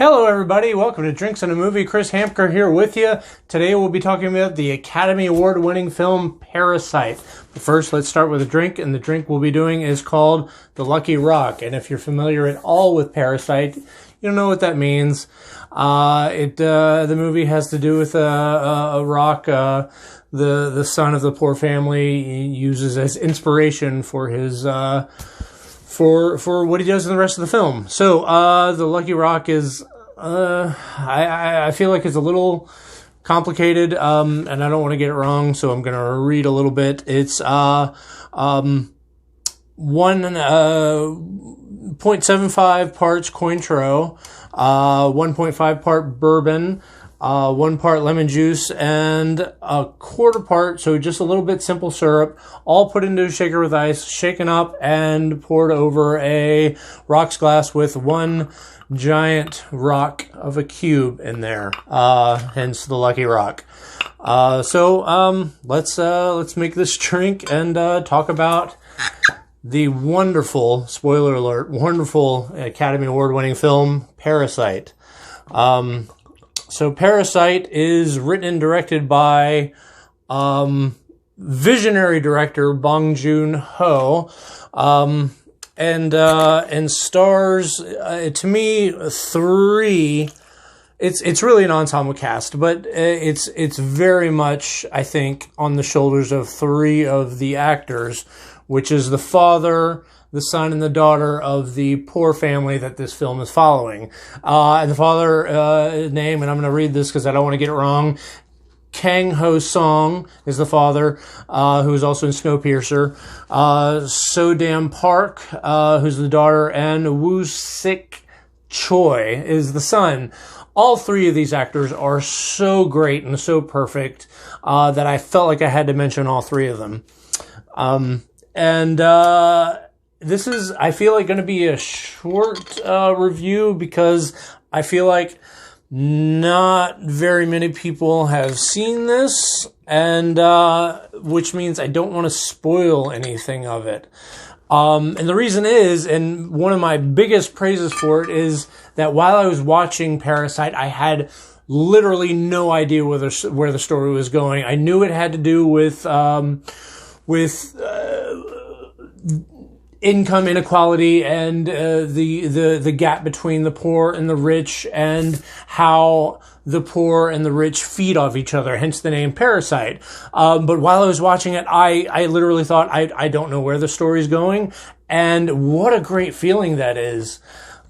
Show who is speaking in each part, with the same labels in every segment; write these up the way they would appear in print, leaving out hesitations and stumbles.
Speaker 1: Hello everybody, welcome to Drinks and a Movie. Chris Hamker here with you. Today we'll be talking about the Academy Award winning film Parasite. But first, let's start with a drink, and the drink we'll be doing is called the Lucky Rock. And if you're familiar at all with Parasite, you'll know what that means. The movie has to do with a rock the son of the poor family uses as inspiration for his for what he does in the rest of the film. So the Lucky Rock is I feel like it's a little complicated, and I don't want to get it wrong, so I'm going to read a little bit. It's 1.75 parts Cointreau, 1.5 part Bourbon, 1 part lemon juice, and a quarter part, so just a little bit simple syrup, all put into a shaker with ice, shaken up, and poured over a rocks glass with one giant rock of a cube in there, hence the Lucky Rock. So let's make this drink and talk about the wonderful, spoiler alert, wonderful Academy Award winning film Parasite. So Parasite is written and directed by visionary director Bong Joon-ho, and stars, to me, three. It's really an ensemble cast, but it's very much, I think, on the shoulders of three of the actors, which is the father, the son, and the daughter of the poor family that this film is following. And the father name, and I'm going to read this because I don't want to get it wrong. Kang Ho Song is the father, who is also in Snowpiercer. So Dam Park, who's the daughter, and Woo Sik Choi is the son. All three of these actors are so great and so perfect that I felt like I had to mention all three of them. This is, I feel like, going to be a short review because I feel like not very many people have seen this, and which means I don't want to spoil anything of it. And the reason is, and one of my biggest praises for it is that while I was watching Parasite, I had literally no idea where the story was going. I knew it had to do with income inequality and the gap between the poor and the rich, and how the poor and the rich feed off each other, hence the name Parasite. But while I was watching it, I literally thought, I don't know where the story's going, and what a great feeling that is.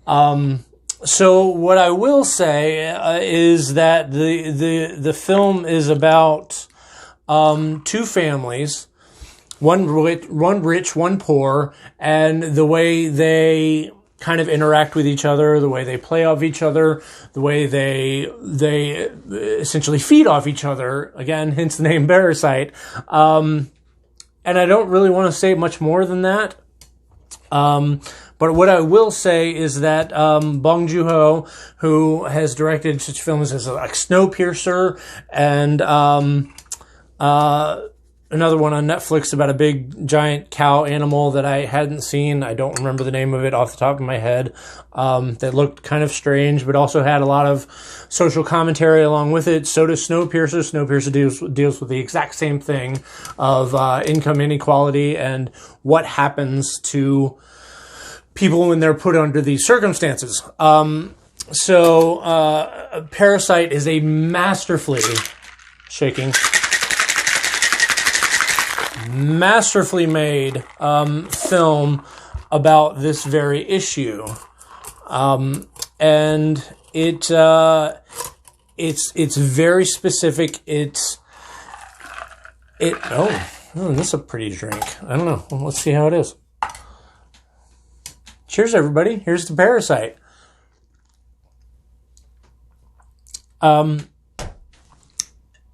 Speaker 1: So what I will say is that the film is about two families, one rich, one poor, and the way they kind of interact with each other, the way they play off each other, the way they essentially feed off each other, again, hence the name Parasite. And I don't really want to say much more than that. But what I will say is that Bong Joon-ho, who has directed such films as like Snowpiercer and another one on Netflix about a big giant cow animal that I hadn't seen. I don't remember the name of it off the top of my head. That looked kind of strange, but also had a lot of social commentary along with it. So does Snowpiercer. Snowpiercer deals with the exact same thing of income inequality and what happens to people when they're put under these circumstances. Parasite is a masterfully made film about this very issue, and it's very specific. This is a pretty drink. I don't know. Well, let's see how it is. Cheers, everybody. Here's the Parasite.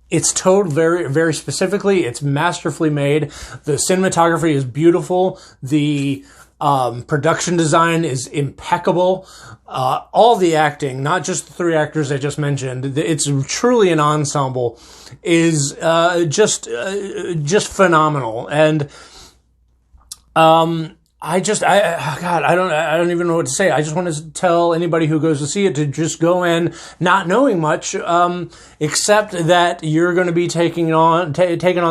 Speaker 1: It's told very, very specifically. It's masterfully made. The cinematography is beautiful. The production design is impeccable. All the acting, not just the three actors I just mentioned, it's truly an ensemble, is just phenomenal. And God, I don't even know what to say. I just want to tell anybody who goes to see it to just go in not knowing much, except that you're going to be taking on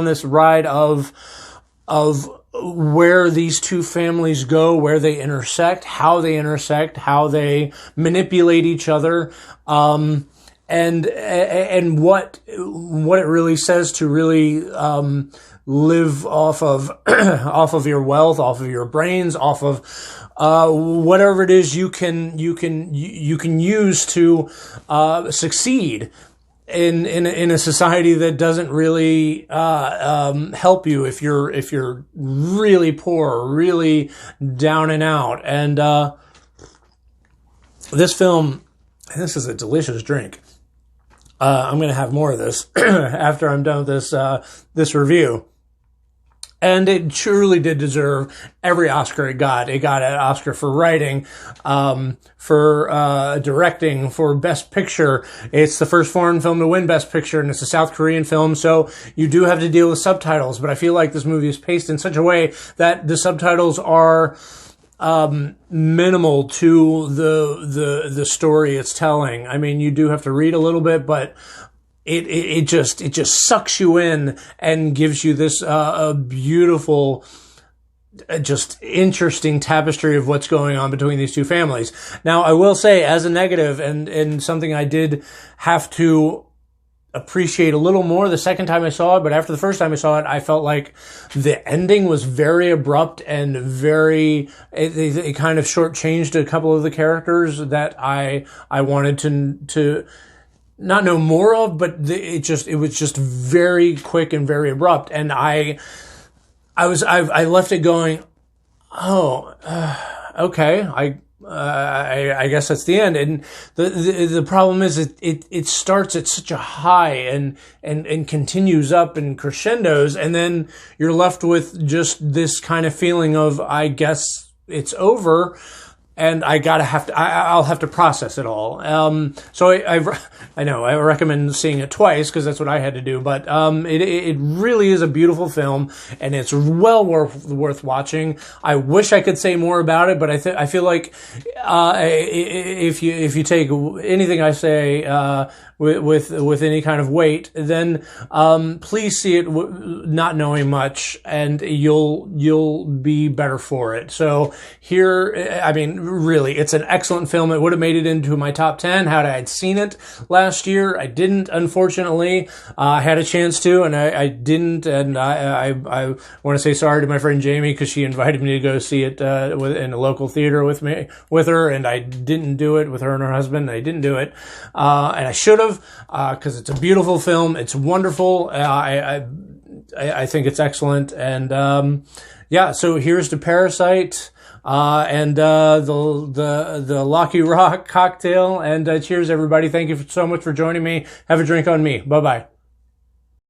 Speaker 1: this ride of where these two families go, where they intersect, how they manipulate each other, and what it really says to really live off of off of your wealth, off of your brains, off of whatever it is you can use to succeed in a society that doesn't really help you if you're really poor, really down and out. And this is a delicious drink. I'm going to have more of this after I'm done with this review. And it truly did deserve every Oscar it got. It got an Oscar for writing, for directing, for Best Picture. It's the first foreign film to win Best Picture, and it's a South Korean film, so you do have to deal with subtitles. But I feel like this movie is paced in such a way that the subtitles are minimal to the story it's telling. I mean, you do have to read a little bit, but it just sucks you in and gives you this a beautiful, just interesting tapestry of what's going on between these two families. Now, I will say, as a negative, and something I did have to appreciate a little more the second time I saw it, but after the first time I saw it, I felt like the ending was very abrupt and it kind of shortchanged a couple of the characters that I wanted to not know more of, but it was just very quick and very abrupt. And I left it going, okay, I guess that's the end. And the problem is it starts at such a high and continues up and crescendos, and then you're left with just this kind of feeling of, I guess it's over. And I'll have to process it all. So I know I recommend seeing it twice because that's what I had to do. But it really is a beautiful film, and it's well worth watching. I wish I could say more about it, but I feel like if you take anything I say with any kind of weight, then please see it not knowing much, and you'll be better for it. So here, I mean, really, it's an excellent film. It would have made it into my top 10 had I had seen it last year. I didn't, unfortunately. I had a chance to, and I didn't. And I want to say sorry to my friend Jamie because she invited me to go see it in a local theater with her, and I didn't do it with her and her husband. I didn't do it, and I should have, because it's a beautiful film. It's wonderful. I think it's excellent. And yeah, so here's to Parasite. And the Lucky Rock cocktail, and cheers everybody. Thank you so much for joining me. Have a drink on me. Bye bye.